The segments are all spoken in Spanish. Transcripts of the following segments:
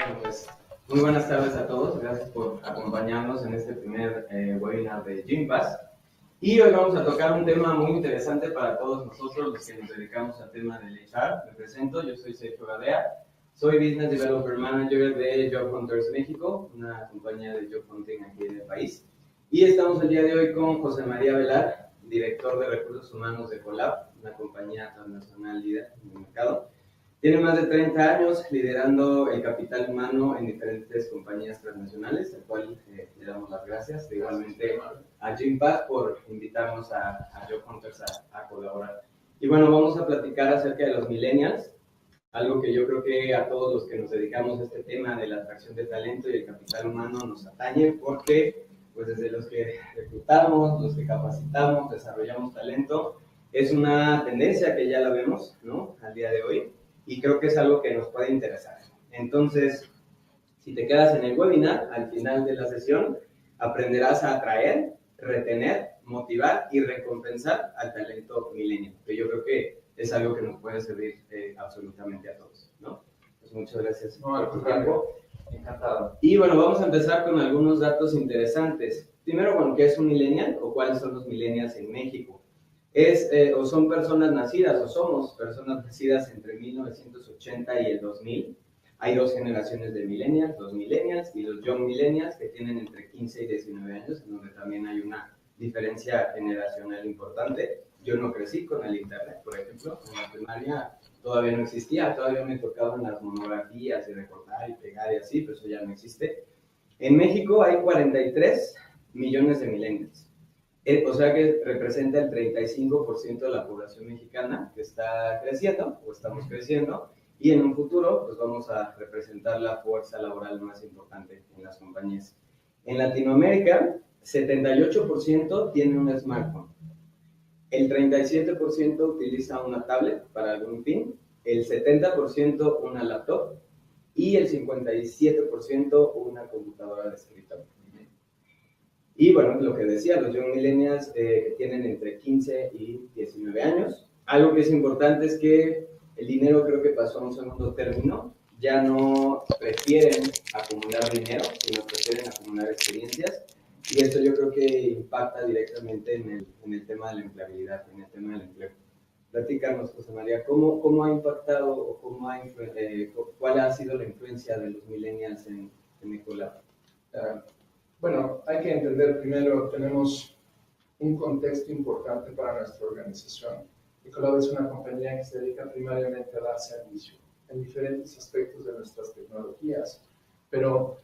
Bueno, pues muy buenas tardes a todos. Gracias por acompañarnos en este primer webinar de Gympass. Y hoy vamos a tocar un tema muy interesante para todos nosotros, los que nos dedicamos al tema del HR. Me presento, yo soy Sergio Gadea. Soy Business Developer Manager de Job Hunters México, una compañía de job hunting aquí en el país. Y estamos el día de hoy con José María Velar, director de Recursos Humanos de Colab, una compañía transnacional líder en el mercado. Tiene más de 30 años liderando el capital humano en diferentes compañías transnacionales, al cual le damos las gracias. Igualmente a Gympass por invitarnos a Job Hunters a colaborar. Y bueno, vamos a platicar acerca de los millennials, algo que yo creo que a todos los que nos dedicamos a este tema de la atracción de talento y el capital humano nos atañe, porque pues desde los que reclutamos, los que capacitamos, desarrollamos talento, es una tendencia que ya la vemos, ¿no?, al día de hoy. Y creo que es algo que nos puede interesar. Entonces, si te quedas en el webinar, al final de la sesión, aprenderás a atraer, retener, motivar y recompensar al talento millennial, que yo creo que es algo que nos puede servir absolutamente a todos, ¿no? Pues muchas gracias por tu tiempo. Encantado. Y bueno, vamos a empezar con algunos datos interesantes. Primero, bueno, ¿qué es un millennial o cuáles son los millennials en México? O son personas nacidas, o somos personas nacidas entre 1980 y el 2000. Hay dos generaciones de millennials, los millennials y los young millennials, que tienen entre 15 y 19 años, en donde también hay una diferencia generacional importante. Yo no crecí con el internet, por ejemplo, en la primaria todavía no existía, todavía me tocaban las monografías y recortar y pegar y así, pero eso ya no existe. En México hay 43 millones de millennials. O sea que representa el 35% de la población mexicana que está creciendo, o estamos creciendo, y en un futuro pues vamos a representar la fuerza laboral más importante en las compañías. En Latinoamérica, 78% tiene un smartphone, el 37% utiliza una tablet para algún fin, el 70% una laptop y el 57% una computadora de escritorio. Y bueno, lo que decía, los young millennials que tienen entre 15 y 19 años. Algo que es importante es que el dinero creo que pasó a un segundo término. Ya no prefieren acumular dinero, sino prefieren acumular experiencias. Y esto yo creo que impacta directamente en el tema de la empleabilidad, en el tema del empleo. Platícanos, José María, ¿cómo ha impactado o cuál ha sido la influencia de los millennials en Ecolab? Bueno, hay que entender primero, tenemos un contexto importante para nuestra organización. Ecolab es una compañía que se dedica primariamente a dar servicio en diferentes aspectos de nuestras tecnologías, pero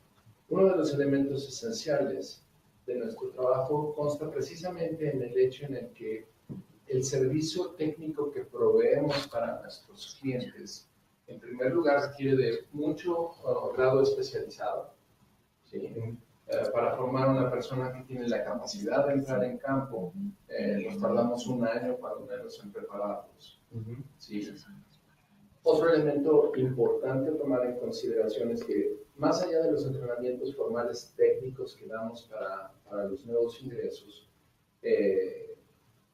uno de los elementos esenciales de nuestro trabajo consta precisamente en el hecho en el que el servicio técnico que proveemos para nuestros clientes, en primer lugar, requiere de mucho grado especializado, ¿sí? Para formar una persona que tiene la capacidad de entrar en campo, nos tardamos un año cuando menos en prepararlos. ¿Sí? Otro elemento importante a tomar en consideración es que, más allá de los entrenamientos formales técnicos que damos para los nuevos ingresos,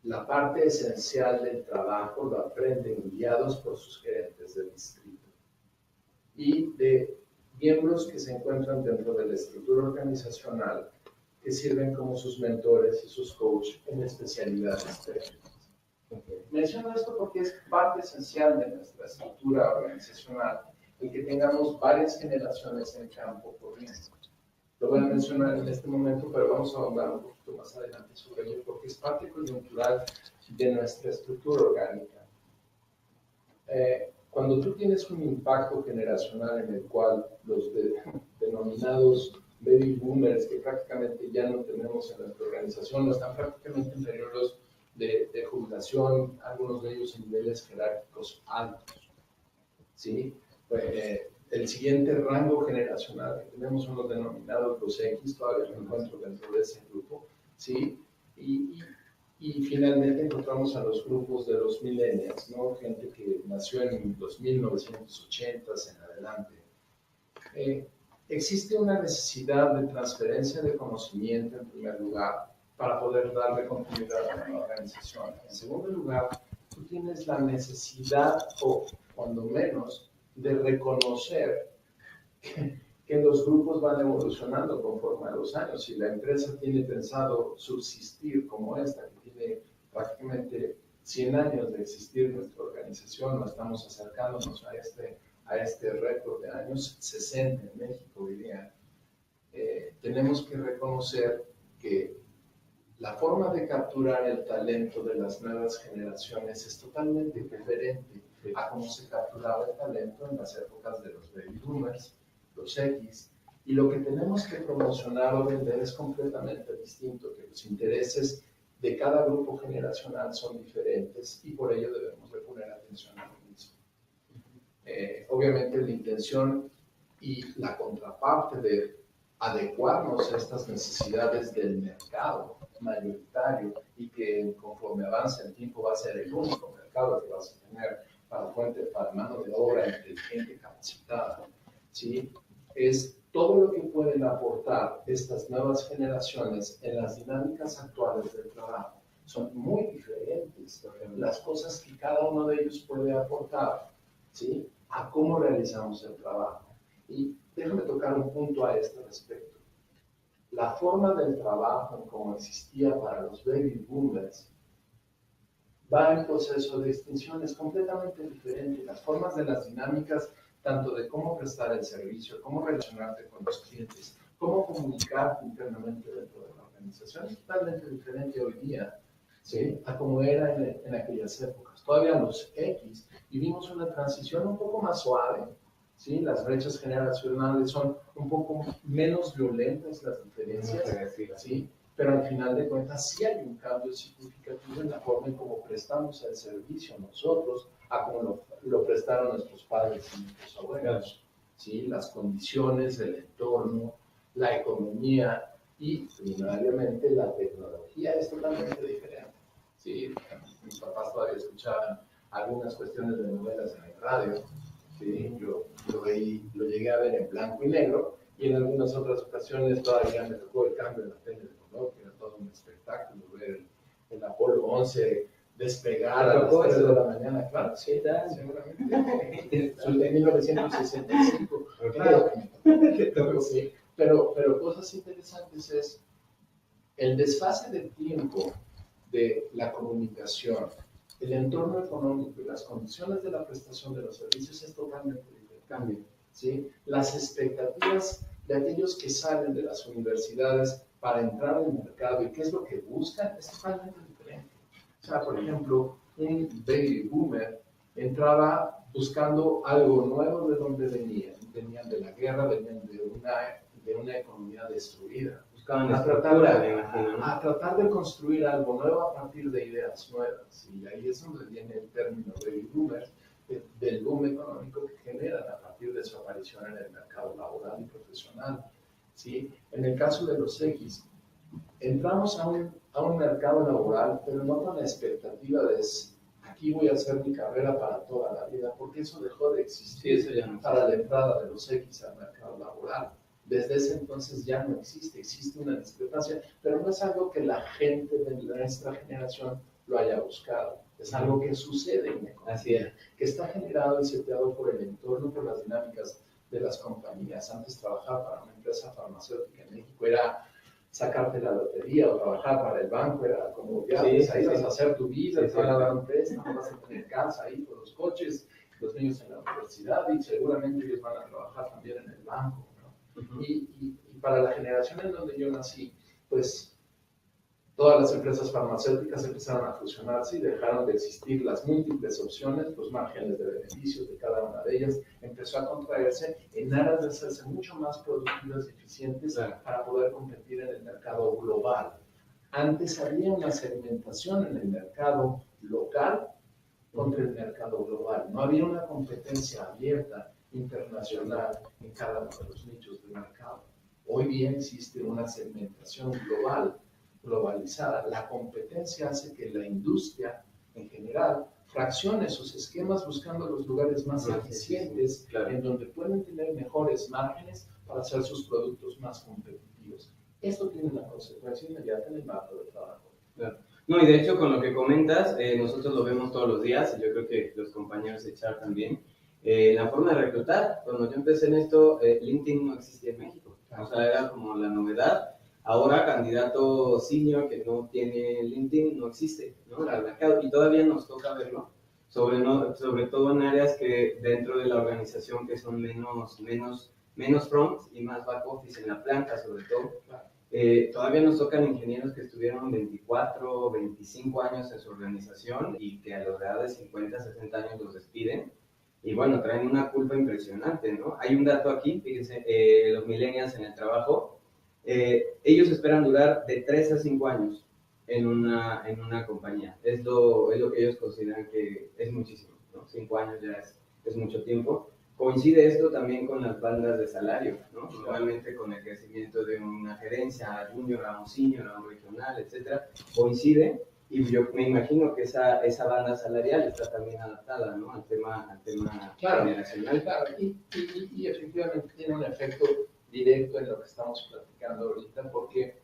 la parte esencial del trabajo lo aprenden guiados por sus gerentes de distrito y de miembros que se encuentran dentro de la estructura organizacional que sirven como sus mentores y sus coaches en especialidades técnicas. Menciono esto porque es parte esencial de nuestra estructura organizacional el que tengamos varias generaciones en campo corriendo. Lo voy a mencionar en este momento, pero vamos a ahondar un poquito más adelante sobre ello porque es parte coyuntural de nuestra estructura orgánica. Cuando tú tienes un impacto generacional en el cual los denominados baby boomers, que prácticamente ya no tenemos en nuestra organización, no están prácticamente en periodos de jubilación, algunos de ellos en niveles jerárquicos altos, ¿sí? El siguiente rango generacional que tenemos son los denominados los X, todavía me encuentro dentro de ese grupo, ¿sí? Y finalmente encontramos a los grupos de los millennials, ¿no? Gente que nació en los 1980s en adelante. Existe una necesidad de transferencia de conocimiento en primer lugar para poder darle continuidad a una organización. En segundo lugar, tú tienes la necesidad, o cuando menos, de reconocer que los grupos van evolucionando conforme a los años. Si la empresa tiene pensado subsistir como esta, que tiene prácticamente 100 años de existir nuestra organización, no estamos acercándonos a este récord de años, 60 en México, diría, tenemos que reconocer que la forma de capturar el talento de las nuevas generaciones es totalmente diferente a cómo se capturaba el talento en las épocas de los baby boomers, los X, y lo que tenemos que promocionar o vender es completamente distinto, que los intereses de cada grupo generacional son diferentes y por ello debemos de poner atención a lo mismo. Obviamente la intención y la contraparte de adecuarnos a estas necesidades del mercado mayoritario y que conforme avance el tiempo va a ser el único mercado que vas a tener para mano de obra inteligente, capacitada, ¿sí? Es todo lo que pueden aportar estas nuevas generaciones en las dinámicas actuales del trabajo. Son muy diferentes las cosas que cada uno de ellos puede aportar, ¿sí? A cómo realizamos el trabajo. Y déjame tocar un punto a este respecto. La forma del trabajo como existía para los baby boomers va en proceso de extinción, es completamente diferente. Las formas de las dinámicas, tanto de cómo prestar el servicio, cómo relacionarte con los clientes, cómo comunicarte internamente dentro de la organización, es totalmente diferente hoy día, ¿sí? A como era en aquellas épocas. Todavía los X vivimos una transición un poco más suave, ¿sí? Las brechas generacionales son un poco menos violentas, las diferencias, ¿sí? Pero al final de cuentas sí hay un cambio significativo en la forma en cómo prestamos el servicio nosotros a cómo lo prestaron nuestros padres y nuestros abuelos, ¿sí? Las condiciones, el entorno, la economía y primariamente la tecnología es totalmente diferente, ¿sí? Mis papás todavía escuchaban algunas cuestiones de novelas en el radio, ¿sí? Yo lo llegué a ver en blanco y negro y en algunas otras ocasiones todavía me tocó el cambio en la tele de color, que era todo un espectáculo, ver el Apolo 11 despegar a las 3 de la mañana, claro, sí, seguramente. Soy de 1965, claro que me sí. Pero cosas interesantes es el desfase de tiempo de la comunicación, el entorno económico y las condiciones de la prestación de los servicios es totalmente diferente. ¿Sí? Las expectativas de aquellos que salen de las universidades para entrar al mercado y qué es lo que buscan es totalmente diferente. O sea, por ejemplo, un baby boomer entraba buscando algo nuevo de donde venían. Venían de la guerra, venían de una economía destruida. Buscaban estructura, me imagino, ¿no? A tratar de construir algo nuevo a partir de ideas nuevas. Y ahí es donde viene el término baby boomer, del boom económico que generan a partir de su aparición en el mercado laboral y profesional, ¿sí? En el caso de los X, entramos a un mercado laboral, pero no con la expectativa de aquí voy a hacer mi carrera para toda la vida, porque eso dejó de existir, eso ya no para la entrada de los X al mercado laboral. Desde ese entonces ya no existe una discrepancia, pero no es algo que la gente de nuestra generación lo haya buscado. Es algo que sucede en la economía, que está generado y seteado por el entorno, por las dinámicas de las compañías. Antes trabajar para una empresa farmacéutica en México era sacarte la lotería o trabajar para el banco, era como ya ahí vas a hacer tu vida, te van a dar un préstamo, vas a tener casa, hijos, los coches, los niños en la universidad y seguramente ellos van a trabajar también en el banco, ¿no? Y para la generación en donde yo nací, pues todas las empresas farmacéuticas empezaron a fusionarse y dejaron de existir las múltiples opciones, los márgenes de beneficios de cada una de ellas empezó a contraerse en aras de hacerse mucho más productivas y eficientes para poder competir en el mercado global. Antes había una segmentación en el mercado local contra el mercado global. No había una competencia abierta internacional en cada uno de los nichos del mercado. Hoy bien existe una segmentación globalizada. La competencia hace que la industria en general fraccione sus esquemas buscando los lugares más eficientes, en donde pueden tener mejores márgenes para hacer sus productos más competitivos. Esto tiene una consecuencia inmediata en el marco de trabajo. Claro. No, y de hecho con lo que comentas, nosotros lo vemos todos los días, y yo creo que los compañeros de Char también, La forma de reclutar, cuando yo empecé en esto, LinkedIn no existía en México. O sea, era como la novedad. Ahora, candidato senior que no tiene LinkedIn no existe, ¿no? Al mercado. Y todavía nos toca verlo, sobre todo en áreas que dentro de la organización que son menos front y más back office en la planta, sobre todo. Todavía nos tocan ingenieros que estuvieron 24 o 25 años en su organización y que a la edad de 50, 60 años los despiden. Y bueno, traen una culpa impresionante, ¿no? Hay un dato aquí, fíjense, los millennials en el trabajo, ellos esperan durar de 3 a 5 años en una compañía. Es lo que ellos consideran que es muchísimo, ¿no? 5 años ya es mucho tiempo. Coincide esto también con las bandas de salario, ¿no? Normalmente con el crecimiento de una gerencia a junior, a un senior, a un regional, etcétera, coincide. Y yo me imagino que esa banda salarial está también adaptada, ¿no? al tema claro, generacional. Claro, y efectivamente tiene un efecto directo en lo que estamos platicando ahorita, porque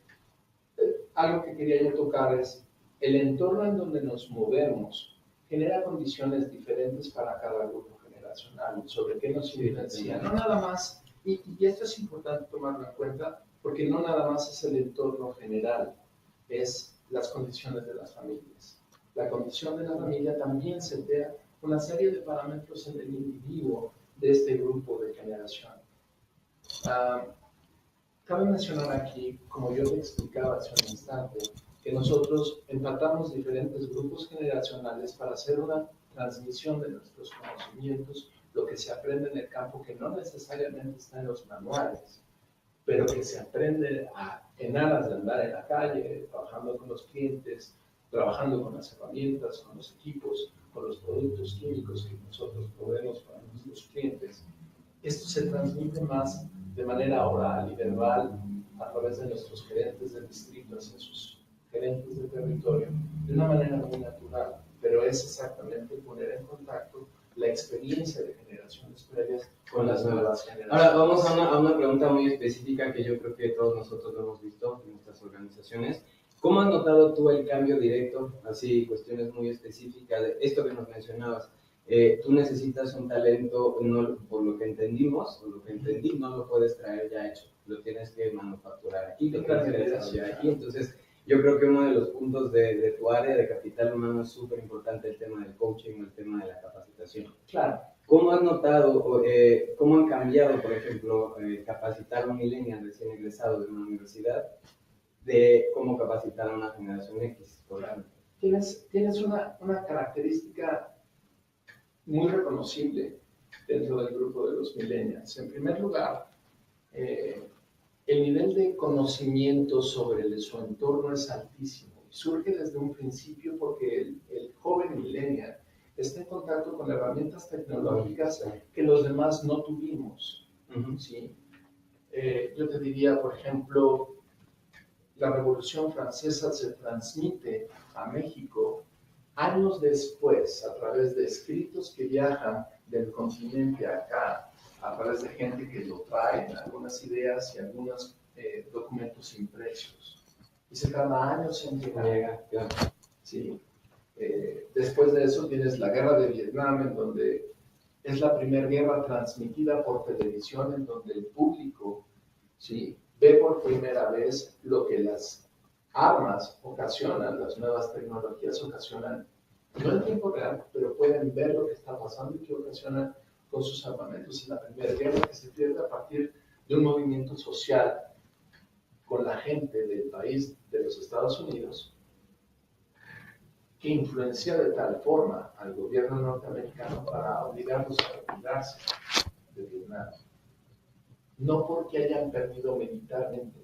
algo que quería yo tocar es el entorno en donde nos movemos genera condiciones diferentes para cada grupo generacional, sobre qué nos diferencia. No nada más, y esto es importante tomarlo en cuenta, porque no nada más es el entorno general, es las condiciones de las familias. La condición de la familia también se vea una serie de parámetros en el individuo de este grupo de generación. Cabe mencionar aquí, como yo te explicaba hace un instante, que nosotros empatamos diferentes grupos generacionales para hacer una transmisión de nuestros conocimientos, lo que se aprende en el campo que no necesariamente está en los manuales, pero que se aprende en aras de andar en la calle, trabajando con los clientes, trabajando con las herramientas, con los equipos, con los productos químicos que nosotros proveemos para nuestros clientes. Esto se transmite más de manera oral y verbal a través de nuestros gerentes de distrito hacia sus gerentes de territorio, de una manera muy natural, pero es exactamente poner en contacto la experiencia de generaciones previas con las nuevas generaciones. Ahora vamos a una pregunta muy específica que yo creo que todos nosotros lo hemos visto en nuestras organizaciones. ¿Cómo has notado tú el cambio directo, así cuestiones muy específicas de esto que nos mencionabas? Tú necesitas un talento, no, por lo que entendimos, o lo que entendí, no lo puedes traer ya hecho, lo tienes que manufacturar aquí, lo tienes que desarrollar aquí. Entonces, yo creo que uno de los puntos de tu área de capital humano es súper importante el tema del coaching o el tema de la capacitación. Claro. ¿Cómo has notado, cómo han cambiado, por ejemplo, capacitar a un millennial recién egresado de una universidad de cómo capacitar a una generación X, por ejemplo? Tienes una característica muy reconocible dentro del grupo de los millennials. En primer lugar, el nivel de conocimiento sobre su entorno es altísimo y surge desde un principio porque el joven millennial está en contacto con herramientas tecnológicas que los demás no tuvimos. ¿Sí? Yo te diría, por ejemplo, la Revolución Francesa se transmite a México años después, a través de escritos que viajan del continente acá, a través de gente que lo trae, algunas ideas y algunos documentos impresos. Y se tarda años en llegar. ¿Sí? Después de eso tienes la guerra de Vietnam, en donde es la primera guerra transmitida por televisión, en donde el público, ¿sí?, ve por primera vez lo que las armas ocasionan, las nuevas tecnologías ocasionan, no en tiempo real, pero pueden ver lo que está pasando y qué ocasionan con sus armamentos. Es la primera guerra que se pierde a partir de un movimiento social con la gente del país de los Estados Unidos que influencia de tal forma al gobierno norteamericano para obligarlos a retirarse de Vietnam. No porque hayan perdido militarmente,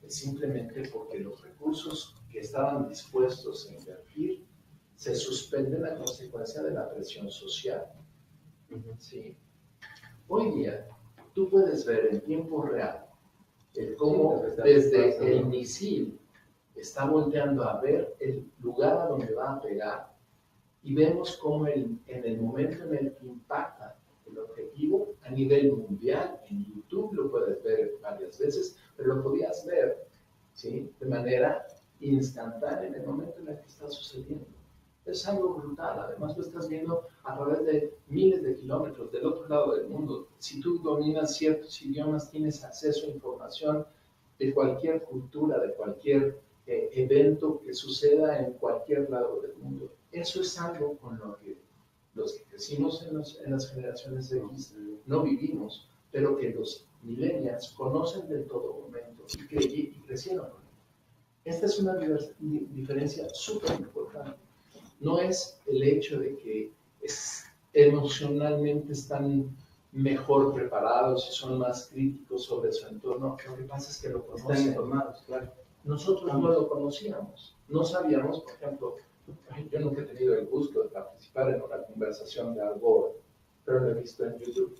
es simplemente porque los recursos que estaban dispuestos a invertir se suspenden a consecuencia de la presión social. ¿Sí? Hoy día, tú puedes ver en tiempo real cómo desde el misil está volteando a ver el lugar a donde va a pegar y vemos cómo en el momento en el que impacta el objetivo a nivel mundial, en YouTube lo puedes ver varias veces, pero lo podías ver, ¿sí?, de manera instantánea en el momento en el que está sucediendo. Es algo brutal, además lo estás viendo a través de miles de kilómetros del otro lado del mundo. Si tú dominas ciertos idiomas, tienes acceso a información de cualquier cultura, de cualquier evento que suceda en cualquier lado del mundo. Eso es algo con lo que los que crecimos en las generaciones de X no vivimos, pero que los millennials conocen del todo momento y crecieron con él. Esta es una diferencia súper importante. No es el hecho de que emocionalmente están mejor preparados y son más críticos sobre su entorno. Lo que pasa es que lo conocen. Están informados, claro. Nosotros no lo conocíamos. No sabíamos, por ejemplo, yo nunca he tenido el gusto de participar en una conversación de Al Gore, pero lo he visto en YouTube,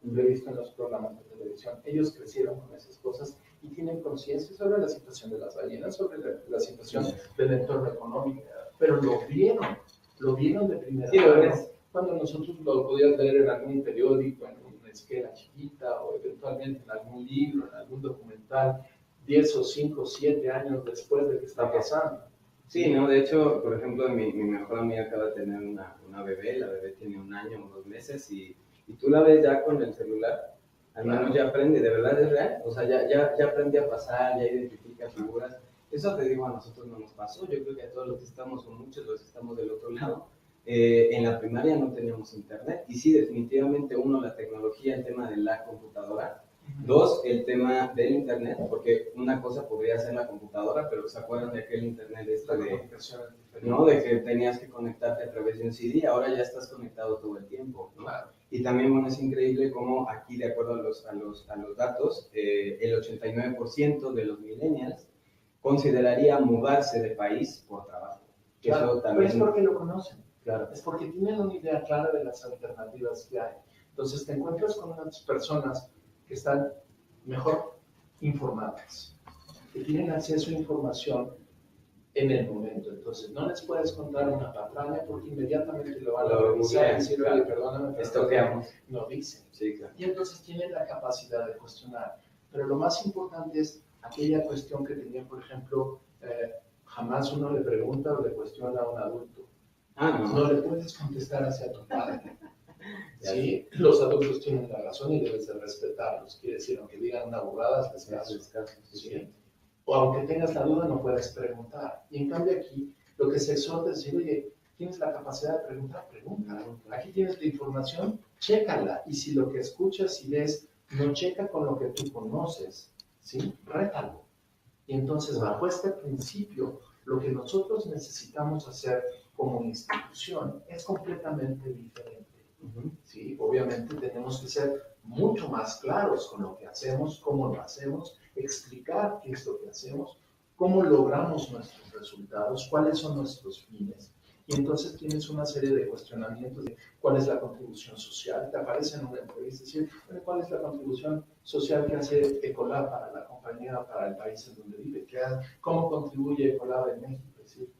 lo he visto en los programas de televisión. Ellos crecieron con esas cosas y tienen conciencia sobre la situación de las ballenas, sobre la situación del entorno económico, pero lo vieron de primera mano. Cuando nosotros lo podíamos leer en algún periódico, en una esquela chiquita o eventualmente en algún libro, en algún documental, 10 o 5 o 7 años después de que está pasando. Sí, ¿no? De hecho, por ejemplo, mi mejor amiga acaba de tener una bebé, la bebé tiene 1 año, unos meses, y tú la ves ya con el celular, al menos ya aprende, de verdad es real, o sea, ya aprende a pasar, ya identifica figuras. Eso te digo, a nosotros no nos pasó, yo creo que a todos los que estamos, o muchos los que estamos del otro lado, en la primaria no teníamos internet, y sí, definitivamente, uno, la tecnología, el tema de la computadora. 2, el tema del internet, porque una cosa podría ser la computadora, pero ¿se acuerdan de aquel internet de que tenías que conectarte a través de un CD? Ahora ya estás conectado todo el tiempo, ¿no? Claro. Y también, bueno, es increíble cómo aquí, de acuerdo a los datos, el 89% de los millennials consideraría mudarse de país por trabajo. Claro, eso también, pero es porque lo conocen. Claro. Es porque tienen una idea clara de las alternativas que hay. Entonces te encuentras con unas personas que están mejor informadas, que tienen acceso a información en el momento. Entonces no les puedes contar una patraña porque inmediatamente lo van a revisar y decir, oye, perdóname, esto que no dicen. Sí, claro. Y entonces tienen la capacidad de cuestionar. Pero lo más importante es aquella cuestión que tenían, por ejemplo, jamás uno le pregunta o le cuestiona a un adulto. No le puedes contestar hacia tu padre. Sí, los adultos tienen la razón y debes de respetarlos. Quiere decir, aunque digan una burrada, es caso. ¿Sí? O aunque tengas la duda, no puedes preguntar. Y en cambio aquí, lo que se exhorta es decir, oye, tienes la capacidad de preguntar, pregunta. Aquí tienes la información, chécala. Y si lo que escuchas y ves no checa con lo que tú conoces, ¿sí? Rétalo. Y entonces, bajo este principio, lo que nosotros necesitamos hacer como institución es completamente diferente. ¿Sí? Obviamente tenemos que ser mucho más claros con lo que hacemos, cómo lo hacemos, explicar qué es lo que hacemos, cómo logramos nuestros resultados, cuáles son nuestros fines. Y entonces tienes una serie de cuestionamientos de cuál es la contribución social. Te aparece en una entrevista decir, ¿cuál es la contribución social que hace Ecolab para la compañía, para el país en donde vive? ¿Cómo contribuye Ecolab en México? Es decir,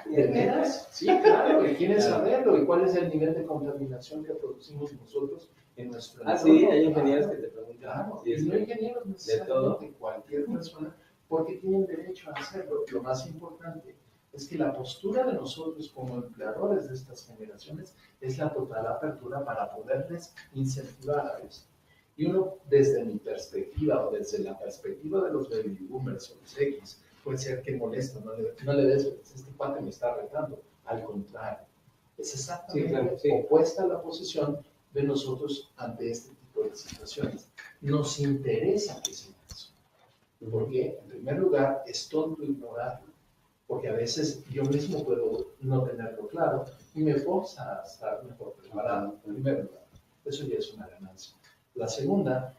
¿de veras? Sí, claro, y quieren saberlo. ¿Y cuál es el nivel de contaminación que producimos nosotros en nuestro entorno? Sí, hay ingenieros que te preguntan. Claro, y no ingenieros necesariamente, cualquier persona, porque tienen derecho a hacerlo. Lo más importante es que la postura de nosotros como empleadores de estas generaciones es la total apertura para poderles incentivar a esto. Y uno, desde mi perspectiva o desde la perspectiva de los baby boomers o los X, puede ser que molesto, no le des, este cuate me está retando. Al contrario, es exactamente opuesta a la posición de nosotros ante este tipo de situaciones. Nos interesa que sea eso. Porque, en primer lugar, es tonto ignorarlo. Porque a veces yo mismo puedo no tenerlo claro y me forza a estar mejor preparado. En primer lugar, eso ya es una ganancia. La segunda,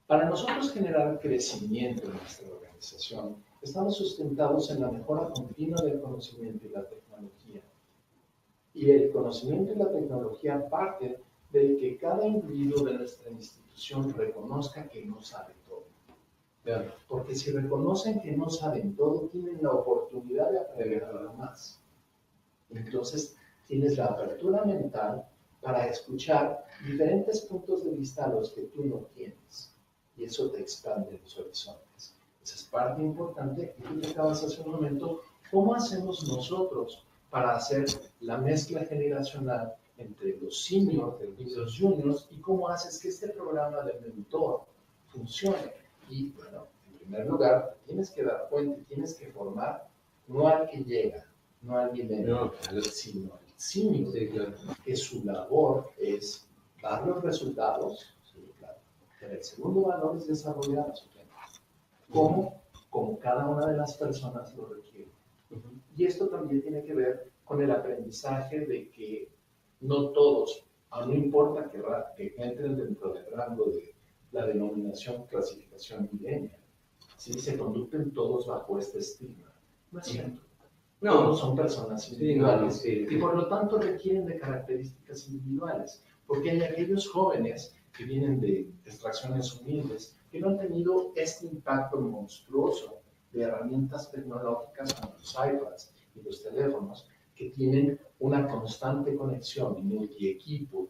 para nosotros generar crecimiento en nuestra organización, estamos sustentados en la mejora continua del conocimiento y la tecnología. Y el conocimiento y la tecnología parten del que cada individuo de nuestra institución reconozca que no sabe todo. Porque si reconocen que no saben todo, tienen la oportunidad de aprender algo más. Entonces, tienes la apertura mental para escuchar diferentes puntos de vista a los que tú no tienes. Y eso te expande los horizontes. Esa es parte importante. Y tú te acabas hace un momento, ¿cómo hacemos nosotros para hacer la mezcla generacional entre los seniors y los juniors y cómo haces que este programa de mentor funcione. Y bueno, en primer lugar, tienes que dar cuenta, tienes que formar no al que llega, no al millennial, sino al senior, sí, claro, que su labor es dar los resultados, sí, claro. Pero el segundo valor es desarrollar a su gente. ¿Cómo? Como cada una de las personas lo requiere. Y esto también tiene que ver con el aprendizaje de que no todos, no importa que entren dentro del rango de la denominación clasificación millennial, ¿sí? Se conducten todos bajo este estigma. No es cierto. No, todos son personas individuales, sí, no, sí, y por lo tanto requieren de características individuales, porque hay aquellos jóvenes que vienen de extracciones humildes que no han tenido este impacto monstruoso de herramientas tecnológicas como los iPads y los teléfonos, que tienen una constante conexión y multi-equipo.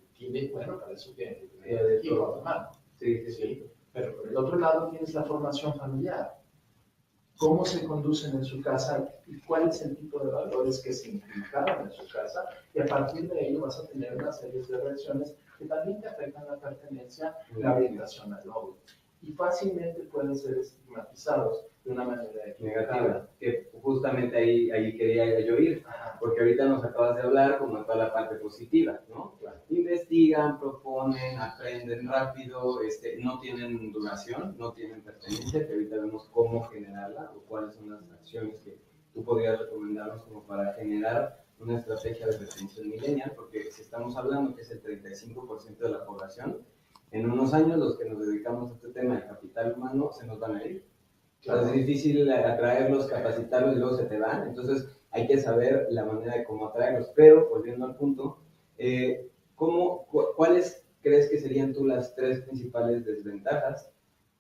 Bueno, para eso tiene que tener el equipo a la mano. Sí, sí, sí. Pero por el otro lado tienes la formación familiar. Cómo se conducen en su casa y cuál es el tipo de valores que se inculcaron en su casa, y a partir de ello vas a tener una serie de reacciones que también te afectan la pertenencia, la orientación al logro, y fácilmente pueden ser estigmatizados de una manera negativa, que justamente ahí quería yo ir, porque ahorita nos acabas de hablar como de toda la parte positiva, ¿no? Claro. Investigan, proponen, aprenden rápido, no tienen duración, no tienen pertenencia, que ahorita vemos cómo generarla o cuáles son las acciones que tú podrías recomendarnos como para generar una estrategia de retención millennial, porque si estamos hablando que es el 35% de la población, en unos años los que nos dedicamos a este tema de capital humano se nos van a ir. Claro. Es difícil atraerlos, capacitarlos y luego se te van. Entonces hay que saber la manera de cómo atraerlos. Pero, volviendo al punto, ¿cuáles crees que serían tú las 3 principales desventajas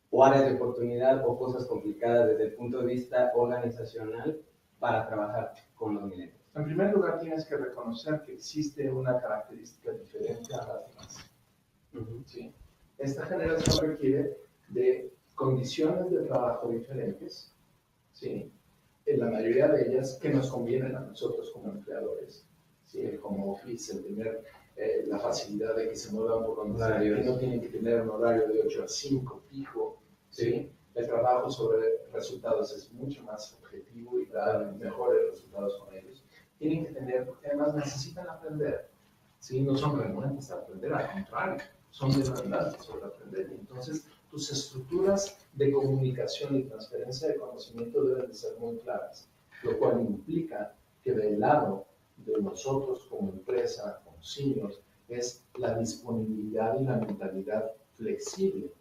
o áreas de oportunidad o cosas complicadas desde el punto de vista organizacional para trabajar con los millennials? En primer lugar, tienes que reconocer que existe una característica diferente a las demás. ¿Sí? Esta generación requiere de condiciones de trabajo diferentes, ¿sí? En la mayoría de ellas que nos convienen a nosotros como empleadores, ¿sí? El home office, el tener la facilidad de que se muevan por donde sea, que no tienen que tener un horario de 8 a 5 fijo, ¿sí? El trabajo sobre resultados es mucho más objetivo y dar mejores resultados con ellos. Tienen que tener, porque además necesitan aprender, ¿sí? No son renuentes a aprender, al contrario, son demandantes sobre aprender. Entonces, tus estructuras de comunicación y transferencia de conocimiento deben de ser muy claras, lo cual implica que del lado de nosotros como empresa, como seniors, es la disponibilidad y la mentalidad flexible,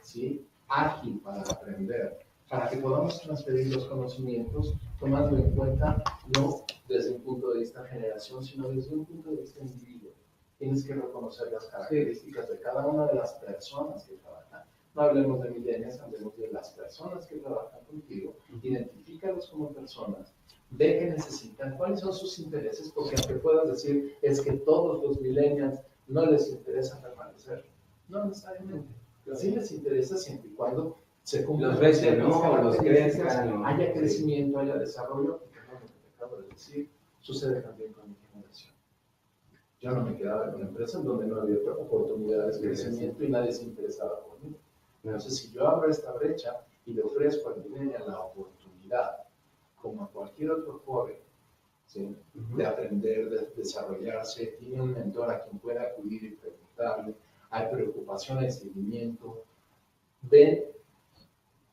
¿sí? Ágil para aprender, para que podamos transferir los conocimientos tomando en cuenta no desde un punto de vista generación, sino desde un punto de vista individuo. Tienes que reconocer las características de cada una de las personas que trabajan. No hablemos de millennials, hablemos de las personas que trabajan contigo. Identifícalos como personas, ve qué necesitan, cuáles son sus intereses, porque aunque puedas decir es que todos los millennials no les interesa permanecer, no necesariamente. Sí les interesa siempre y cuando se cumplan los crezcan, ¿no? Los crezcan, haya crecimiento, haya desarrollo, porque no, lo que te acabo de decir sucede también con mi generación. Yo no me quedaba en una empresa en donde no había oportunidades de crecimiento y nadie se interesaba por mí. Entonces, si yo abro esta brecha y le ofrezco al millennial la oportunidad, como a cualquier otro joven, ¿sí? De aprender, de desarrollarse, tiene un mentor a quien pueda acudir y preguntarle, hay preocupación, hay seguimiento, ven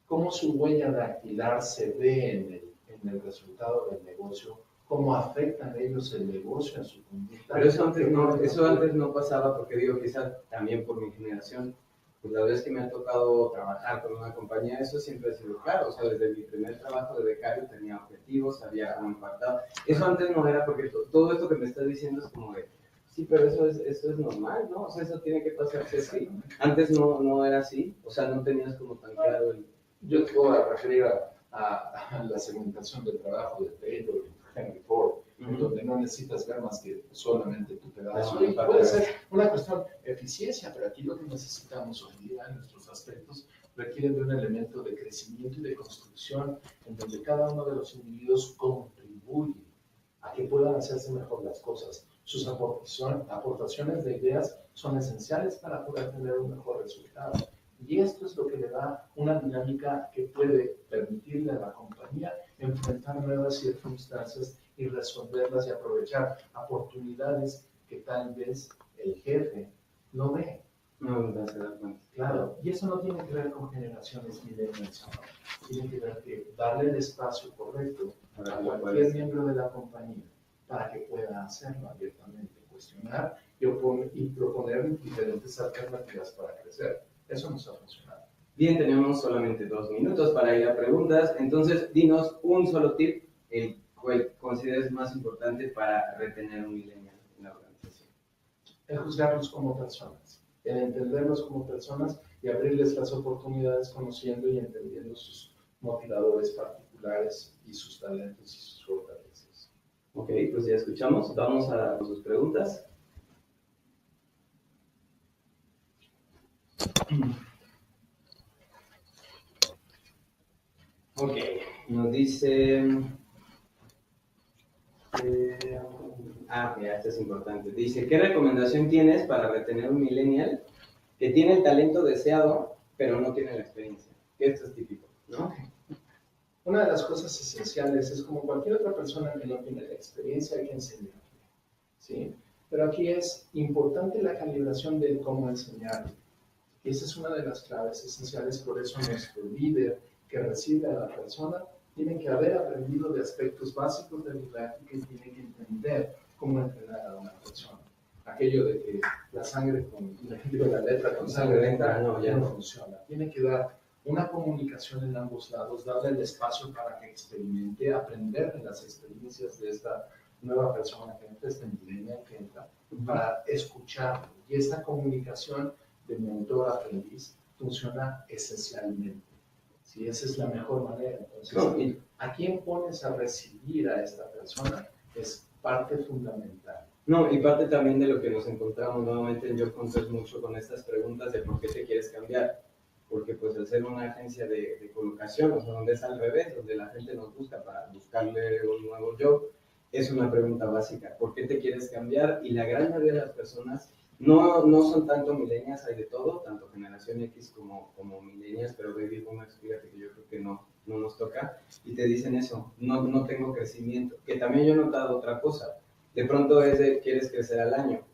cómo su huella dactilar se ve en el resultado del negocio, cómo afectan ellos el negocio en su conducta. Pero eso antes no pasaba, porque digo, quizás también por mi generación, pues la vez que me ha tocado trabajar con una compañía, eso siempre ha sido claro. O sea, desde mi primer trabajo de becario tenía objetivos, sabía cómo impactaba. Eso antes no era, porque todo esto que me estás diciendo es como de, sí, pero eso es normal, ¿no? O sea, eso tiene que pasarse así. Antes no era así, o sea, no tenías como tan claro el... Yo te voy a referir a la segmentación del trabajo de Taylor y Henry Ford, en donde no necesitas ver más que solamente tu pedazo. Y puede ser una cuestión de eficiencia, pero aquí lo que necesitamos hoy día en nuestros aspectos requieren de un elemento de crecimiento y de construcción en donde cada uno de los individuos contribuye, a que puedan hacerse mejor las cosas. Sus aportaciones de ideas son esenciales para poder tener un mejor resultado. Y esto es lo que le da una dinámica que puede permitirle a la compañía enfrentar nuevas circunstancias y resolverlas y aprovechar oportunidades que tal vez el jefe no ve. No se da cuenta. Claro, y eso no tiene que ver con generaciones millennials, ¿no? Tiene que ver que darle el espacio correcto a cualquier miembro de la compañía para que pueda hacerlo abiertamente, cuestionar y proponer diferentes alternativas para crecer. Eso nos ha funcionado. Bien, tenemos solamente 2 minutos para ir a preguntas. Entonces, dinos un solo tip, el cual consideres más importante para retener un millennial en la organización. El juzgarlos como personas, el entenderlos como personas y abrirles las oportunidades conociendo y entendiendo sus motivadores particulares y sus talentos y sus fortalezas. Ok, pues ya escuchamos. Vamos a sus preguntas. Ok, nos dice... mira, esto es importante. Dice, ¿qué recomendación tienes para retener un millennial que tiene el talento deseado, pero no tiene la experiencia? Que esto es típico, ¿no? Una de las cosas esenciales es como cualquier otra persona que no tiene la experiencia, hay que enseñarle, ¿sí? Pero aquí es importante la calibración de cómo enseñarle. Y esa es una de las claves esenciales, por eso nuestro líder que recibe a la persona tiene que haber aprendido de aspectos básicos de didáctica y tiene que entender cómo entrenar a una persona. Aquello de que la sangre la letra con sangre entra, no funciona. Tiene que dar una comunicación en ambos lados, darle el espacio para que experimente, aprender de las experiencias de esta nueva persona que entra, esta millennial que entra, para escucharlo. Y esta comunicación de mentor-aprendiz funciona esencialmente. ¿Sí? Esa es la mejor manera. Entonces, ¿a quién pones a recibir a esta persona? Es parte fundamental. No, y parte también de lo que nos encontramos nuevamente en Job Hunters mucho con estas preguntas de por qué te quieres cambiar. Porque pues al ser una agencia de colocación, o sea, donde es al revés, donde la gente nos busca para buscarle un nuevo job, es una pregunta básica. ¿Por qué te quieres cambiar? Y la gran mayoría de las personas no son tanto millennials, hay de todo, tanto generación X como millennials, pero baby boomers, fíjate que yo creo que no nos toca, y te dicen eso, no tengo crecimiento. Que también yo he notado otra cosa, de pronto es de, quieres crecer al año,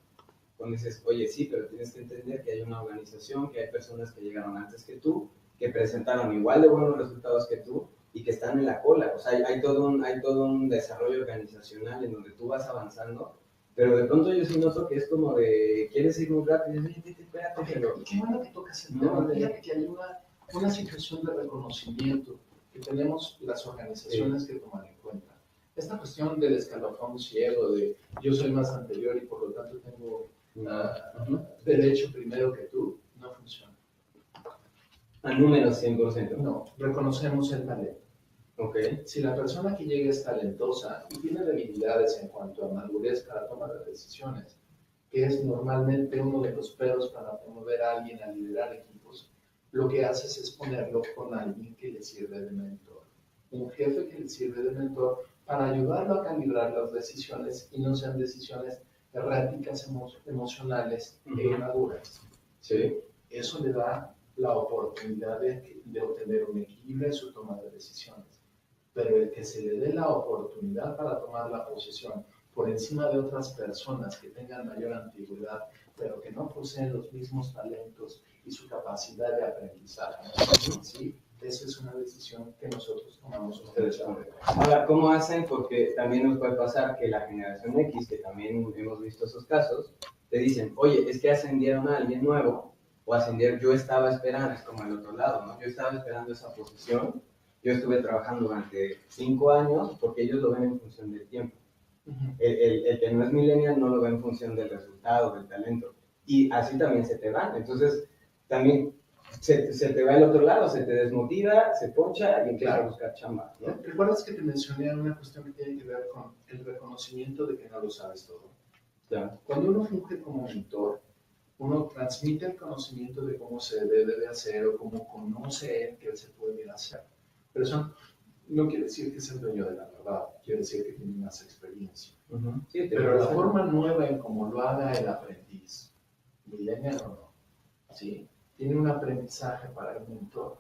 cuando dices, oye, sí, pero tienes que entender que hay una organización, que hay personas que llegaron antes que tú, que presentaron igual de buenos resultados que tú, y que están en la cola. O sea, hay todo un desarrollo organizacional en donde tú vas avanzando, pero de pronto yo sí noto que es como de, quieres ir muy rápido, y dices, espérate, pero... Qué bueno que tocas el tema. Fíjate que hay una situación de reconocimiento que tenemos las organizaciones que tomar en cuenta. Esta cuestión del escalafón ciego, de yo soy más anterior y por lo tanto tengo derecho primero que tú, no funciona. A números 100%. No, reconocemos el talento. Okay. Si la persona que llega es talentosa y tiene debilidades en cuanto a madurez para tomar decisiones, que es normalmente uno de los peros para promover a alguien a liderar equipos, lo que haces es ponerlo con alguien que le sirve de mentor. Un jefe que le sirve de mentor para ayudarlo a calibrar las decisiones y no sean decisiones erráticas, emocionales e inmaduras. Sí. Eso le da la oportunidad de obtener un equilibrio en su toma de decisiones. Pero el que se le dé la oportunidad para tomar la posición por encima de otras personas que tengan mayor antigüedad, pero que no poseen los mismos talentos y su capacidad de aprendizaje, ¿sí? Esa es una decisión que nosotros tomamos. Ahora, ¿cómo hacen? Porque también nos puede pasar que la generación X, que también hemos visto esos casos, te dicen, oye, es que ascendieron a alguien nuevo, o ascendieron, yo estaba esperando, es como el otro lado, ¿no? Yo estaba esperando esa posición, yo estuve trabajando durante 5 años, porque ellos lo ven en función del tiempo. El que no es millennial no lo ve en función del resultado, del talento. Y así también se te van. Entonces, también se te va al otro lado, se te desmotiva, se poncha y empieza a buscar chamba, ¿no? ¿Recuerdas que te mencioné una cuestión que tiene que ver con el reconocimiento de que no lo sabes todo? Ya. Cuando uno funge como mentor, uno transmite el conocimiento de cómo se debe hacer o cómo conoce él que se puede hacer. Pero son no quiere decir que es el dueño de la verdad, quiere decir que tiene más experiencia. Sí, Pero la forma nueva en cómo lo haga el aprendiz, millennial o no, ¿sí? Tiene un aprendizaje para el mentor.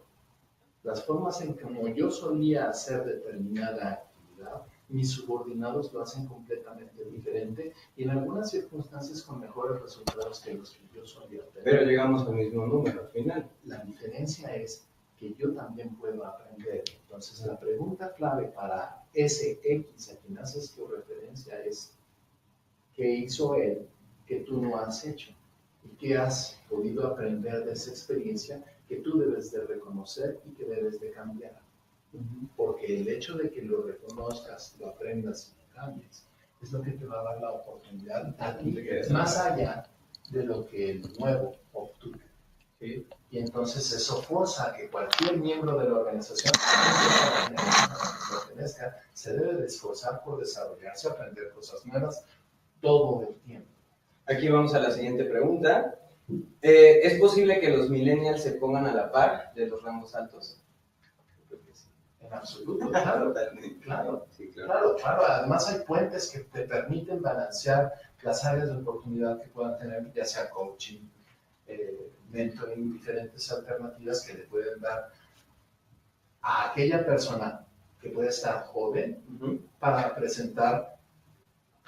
Las formas en como yo solía hacer determinada actividad, mis subordinados lo hacen completamente diferente y en algunas circunstancias con mejores resultados que los que yo solía tener. Pero llegamos al mismo número al final. La diferencia es que yo también puedo aprender. Entonces, la pregunta clave para ese X a quien haces tu referencia es: ¿qué hizo él que tú no has hecho? ¿Y qué has podido aprender de esa experiencia que tú debes de reconocer y que debes de cambiar? Porque el hecho de que lo reconozcas, lo aprendas y lo cambies, es lo que te va a dar la oportunidad a ti, más allá de lo que el nuevo obtuvo. ¿Sí? Y entonces eso forza a que cualquier miembro de la organización se debe de esforzar por desarrollarse, aprender cosas nuevas todo el tiempo. Aquí vamos a la siguiente pregunta. ¿Es posible que los millennials se pongan a la par de los rangos altos? Creo que sí. En absoluto, claro. Claro. Además hay puentes que te permiten balancear las áreas de oportunidad que puedan tener, ya sea coaching, mentoring, diferentes alternativas que le pueden dar a aquella persona que puede estar joven para presentar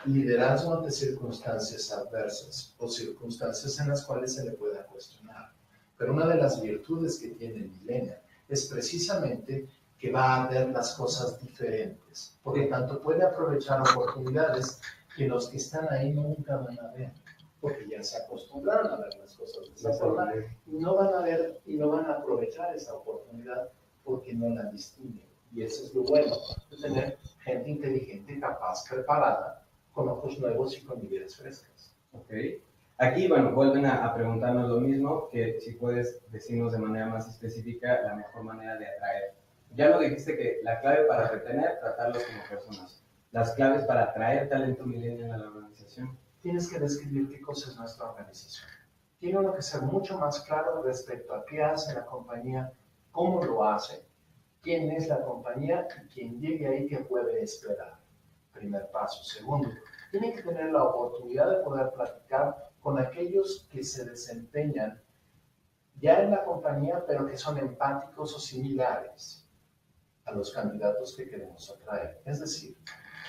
liderazgo ante circunstancias adversas o circunstancias en las cuales se le pueda cuestionar. Pero una de las virtudes que tiene el millennial es precisamente que va a ver las cosas diferentes. Por lo tanto, puede aprovechar oportunidades que los que están ahí nunca van a ver, porque ya se acostumbraron a ver las cosas de esa forma y no van a ver y no van a aprovechar esa oportunidad porque no la distinguen. Y eso es lo bueno de tener gente inteligente, capaz, preparada, con ojos nuevos y con ideas frescas. Okay. Aquí, bueno, vuelven a preguntarnos lo mismo, que si puedes decirnos de manera más específica la mejor manera de atraer. Ya lo dijiste que la clave para retener, tratarlos como personas. Las claves para atraer talento millennial a la organización. Tienes que describir qué cosa es nuestra organización. Tiene uno que ser mucho más claro respecto a qué hace la compañía, cómo lo hace, quién es la compañía y quien llegue ahí qué puede esperar. Primer paso. Segundo, tiene que tener la oportunidad de poder platicar con aquellos que se desempeñan ya en la compañía, pero que son empáticos o similares a los candidatos que queremos atraer. Es decir,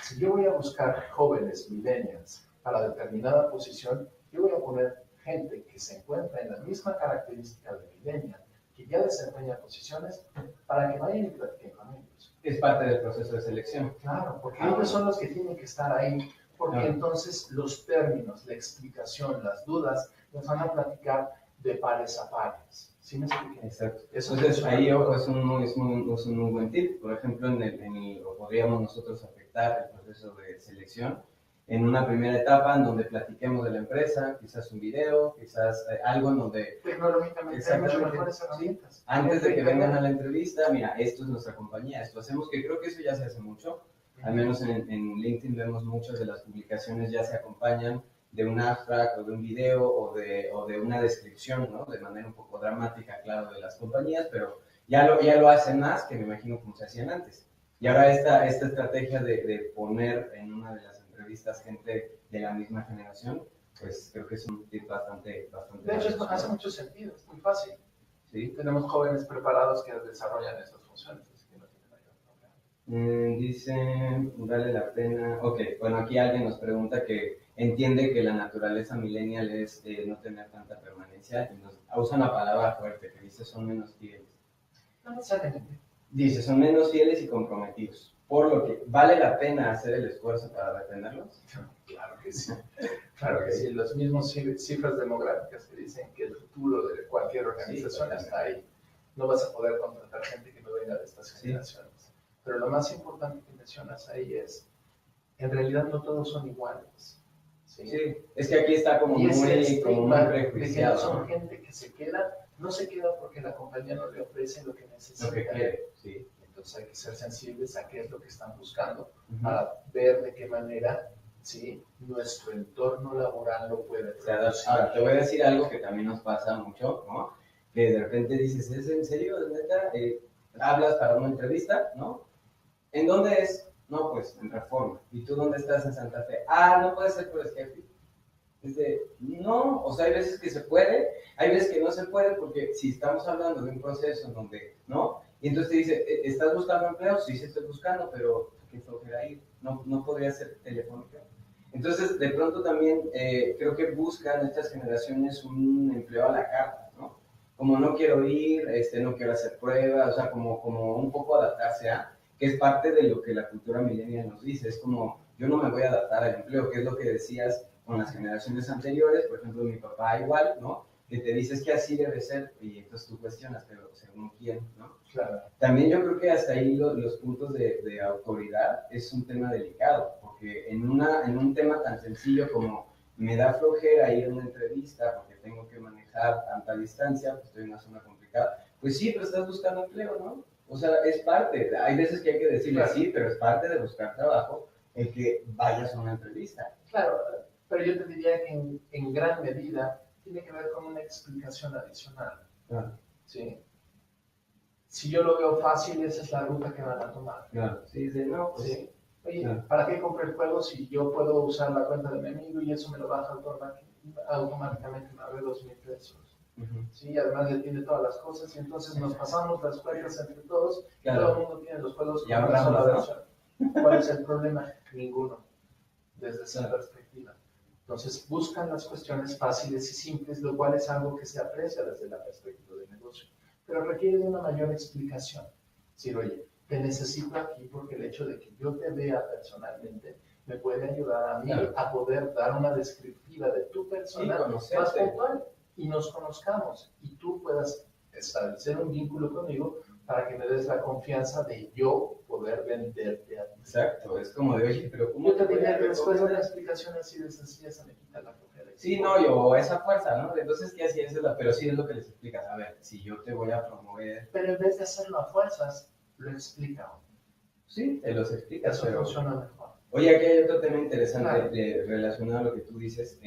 si yo voy a buscar jóvenes millennials para determinada posición, yo voy a poner gente que se encuentra en la misma característica de millennial, que ya desempeña posiciones, para que vayan y platiquen con ellos. Es parte del proceso de selección. Claro, porque ellos son los que tienen que estar ahí, porque entonces los términos, la explicación, las dudas, nos van a platicar de pares a pares. ¿Sí me expliqué? Exacto. Entonces, ahí ojo, es un muy buen tip. Por ejemplo, o podríamos nosotros afectar el proceso de selección en una primera etapa en donde platiquemos de la empresa, quizás un video, quizás algo en donde... Tecnológicamente hay muchas mejores herramientas. Sí. Antes de que vengan a la entrevista, mira, esto es nuestra compañía, esto hacemos, que creo que eso ya se hace mucho. Al menos en LinkedIn vemos muchas de las publicaciones ya se acompañan de un abstract o de un video o de una descripción, ¿no? De manera un poco dramática, claro, de las compañías, pero ya lo hacen más que me imagino como se hacían antes. Y ahora esta estrategia de poner en una de las entrevistas gente de la misma generación, pues creo que es un tip bastante de hecho, hace mucho sentido, es muy fácil. ¿Sí? Tenemos jóvenes preparados que desarrollan esas funciones, así que no tiene mayor problema. Dice, vale la pena. Ok, bueno, aquí alguien nos pregunta que entiende que la naturaleza millennial es no tener tanta permanencia y nos usa una palabra fuerte que dice son menos fieles. No necesariamente. Dice, son menos fieles y comprometidos. Por lo que, ¿vale la pena hacer el esfuerzo para retenerlos? Claro que sí. Claro que sí. Los mismos cifras demográficas que dicen que el futuro de cualquier organización está ahí. No vas a poder contratar gente que no venga de estas generaciones. Sí. Pero lo más importante que mencionas ahí es, en realidad no todos son iguales. Sí, es que aquí está como muy prejuiciado. Son gente que se queda, no se queda porque la compañía no le ofrece lo que necesita. Lo que quiere, sí. Entonces hay que ser sensibles a qué es lo que están buscando, para ver de qué manera nuestro entorno laboral lo puede producir. Ahora, te voy a decir algo que también nos pasa mucho, ¿no? Que de repente dices, ¿es en serio? ¿Es neta? Hablas para una entrevista, ¿no? ¿En dónde es? No, pues en Reforma. ¿Y tú dónde estás? En Santa Fe. Ah, no puede ser por Esquefi. No, o sea, hay veces que se puede, hay veces que no se puede, porque si estamos hablando de un proceso en donde, ¿no? Y entonces te dice, ¿estás buscando empleo? Sí, sí estoy buscando, pero qué flojera ir, no podría ser telefónica. Entonces, de pronto también creo que buscan estas generaciones un empleo a la carta, ¿no? Como no quiero ir, no quiero hacer pruebas, o sea, como un poco adaptarse a, que es parte de lo que la cultura millennial nos dice, es como, yo no me voy a adaptar al empleo, que es lo que decías con las generaciones anteriores, por ejemplo, mi papá igual, ¿no? Que te dices que así debe ser, y entonces tú cuestionas, pero según quién, ¿no? Claro. También yo creo que hasta ahí los puntos de autoridad es un tema delicado, porque en un tema tan sencillo como me da flojera ir a una entrevista porque tengo que manejar tanta distancia, pues estoy en una zona complicada, pues sí, pero estás buscando empleo, ¿no? O sea, es parte, hay veces que hay que decirle Claro. sí, pero es parte de buscar trabajo el que vayas a una entrevista. Claro, pero yo te diría que en gran medida tiene que ver con una explicación adicional. Claro. ¿Sí? Si yo lo veo fácil, esa es la ruta que van a tomar. Claro. Sí, sí, no, pues, ¿Sí? Oye, claro. ¿para qué compré el juego si yo puedo usar la cuenta de mi amigo y eso me lo baja automáticamente, me abre 2,000 pesos? Sí, además le tiene todas las cosas y entonces nos pasamos las cuentas entre todos, claro. Todo el mundo tiene los juegos con una sola versión. ¿Cuál es el problema? Ninguno, desde esa perspectiva. Entonces buscan las cuestiones fáciles y simples, lo cual es algo que se aprecia desde la perspectiva del negocio, pero requiere de una mayor explicación. Sí, oye, te necesito aquí porque el hecho de que yo te vea personalmente me puede ayudar a mí a poder dar una descriptiva de tu persona más puntual y nos conozcamos y tú puedas establecer un vínculo conmigo para que me des la confianza de yo poder venderte a ti. Exacto, es como de, oye, pero ¿cómo yo te diría que después de una explicación así de sencilla se me quita la flojera? Sí, no, yo, esa fuerza, ¿no? Entonces, ¿qué hacías? Pero sí es lo que les explicas. A ver, si yo te voy a promover... Pero en vez de hacerlo a fuerzas, lo explica. Sí, te los explicas, eso pero... funciona mejor. Oye, aquí hay otro tema interesante relacionado a lo que tú dices.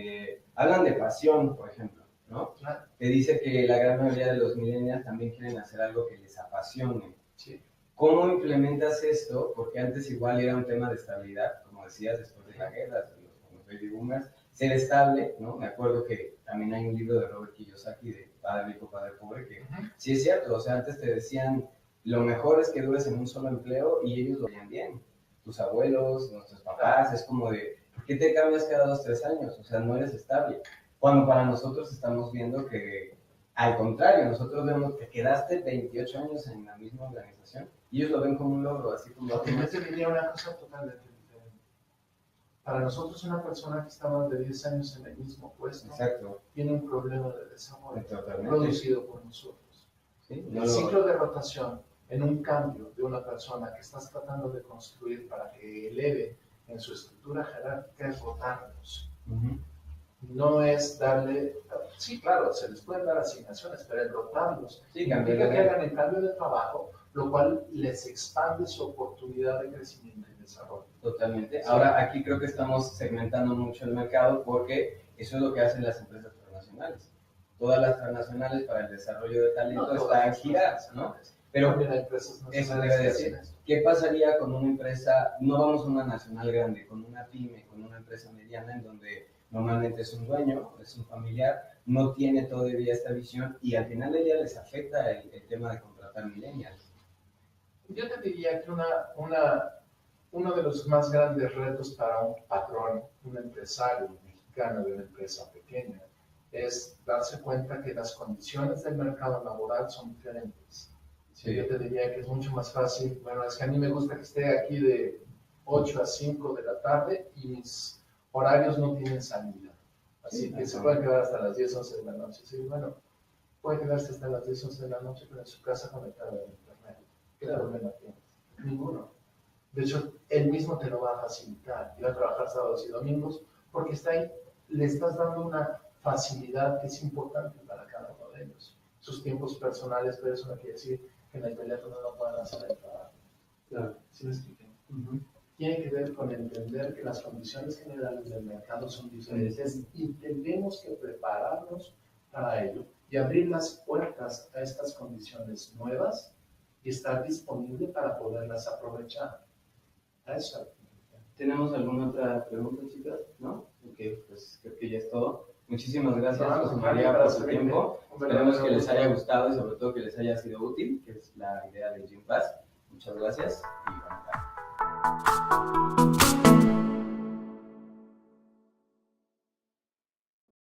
Hablan de pasión, por ejemplo, ¿no? Claro. Te dice que la gran mayoría de los millennials también quieren hacer algo que les apasione. Sí. ¿Cómo implementas esto? Porque antes igual era un tema de estabilidad, como decías, después de la guerra, los baby boomers, ser estable, ¿no? Me acuerdo que también hay un libro de Robert Kiyosaki de Padre Rico, Padre Pobre, que sí es cierto, o sea, antes te decían, lo mejor es que dures en un solo empleo y ellos lo veían bien. Tus abuelos, nuestros papás, es como de, ¿por qué te cambias cada 2, 3 años? O sea, no eres estable. Cuando para nosotros estamos viendo que, al contrario, nosotros vemos que quedaste 28 años en la misma organización y ellos lo ven como un logro, así como... Yo te diría una cosa totalmente diferente. Para nosotros una persona que está más de 10 años en el mismo puesto tiene un problema de desarrollo producido por nosotros. ¿Sí? El ciclo de rotación en un cambio de una persona que estás tratando de construir para que eleve en su estructura jerárquica es rotarlos. No es darle, sí, claro, se les pueden dar asignaciones, pero el rotarlos significa que hagan el cambio de trabajo, lo cual les expande su oportunidad de crecimiento y desarrollo. Totalmente. Sí. Ahora, aquí creo que estamos segmentando mucho el mercado porque eso es lo que hacen las empresas transnacionales. Todas las transnacionales para el desarrollo de talento están giradas, ¿no? Pero eso debe decir, ¿qué pasaría con una empresa, no vamos a una nacional grande, con una pyme, con una empresa mediana en donde normalmente es un dueño, es un familiar, no tiene todavía esta visión y al final de día les afecta el tema de contratar millennials? Yo te diría que uno de los más grandes retos para un patrón, un empresario mexicano de una empresa pequeña, es darse cuenta que las condiciones del mercado laboral son diferentes. Sí. Yo te diría que es mucho más fácil, bueno, es que a mí me gusta que esté aquí de 8 a 5 de la tarde y mis horarios no tienen salida. Así que se puede quedar hasta las 10, 11 de la noche. Sí, bueno, puede quedarse hasta las 10, 11 de la noche, pero en su casa conectado a internet. ¿Qué problema tienes? Ninguno. De hecho, él mismo te lo va a facilitar. Ir a trabajar sábados y domingos, porque está ahí, le estás dando una facilidad que es importante para cada uno de ellos. Sus tiempos personales, pero eso no quiere decir que en el teléfono no puedan hacer el trabajo. Claro. ¿Sí me expliqué? Tiene que ver con entender que las condiciones generales del mercado son diferentes y tenemos que prepararnos para ello y abrir las puertas a estas condiciones nuevas y estar disponible para poderlas aprovechar. Eso. ¿Tenemos alguna otra pregunta, chicas? ¿No? Ok, pues creo que ya es todo. Muchísimas gracias, José María, por su tiempo. Esperemos que les haya gustado y sobre todo que les haya sido útil, que es la idea de Gympass. Muchas gracias.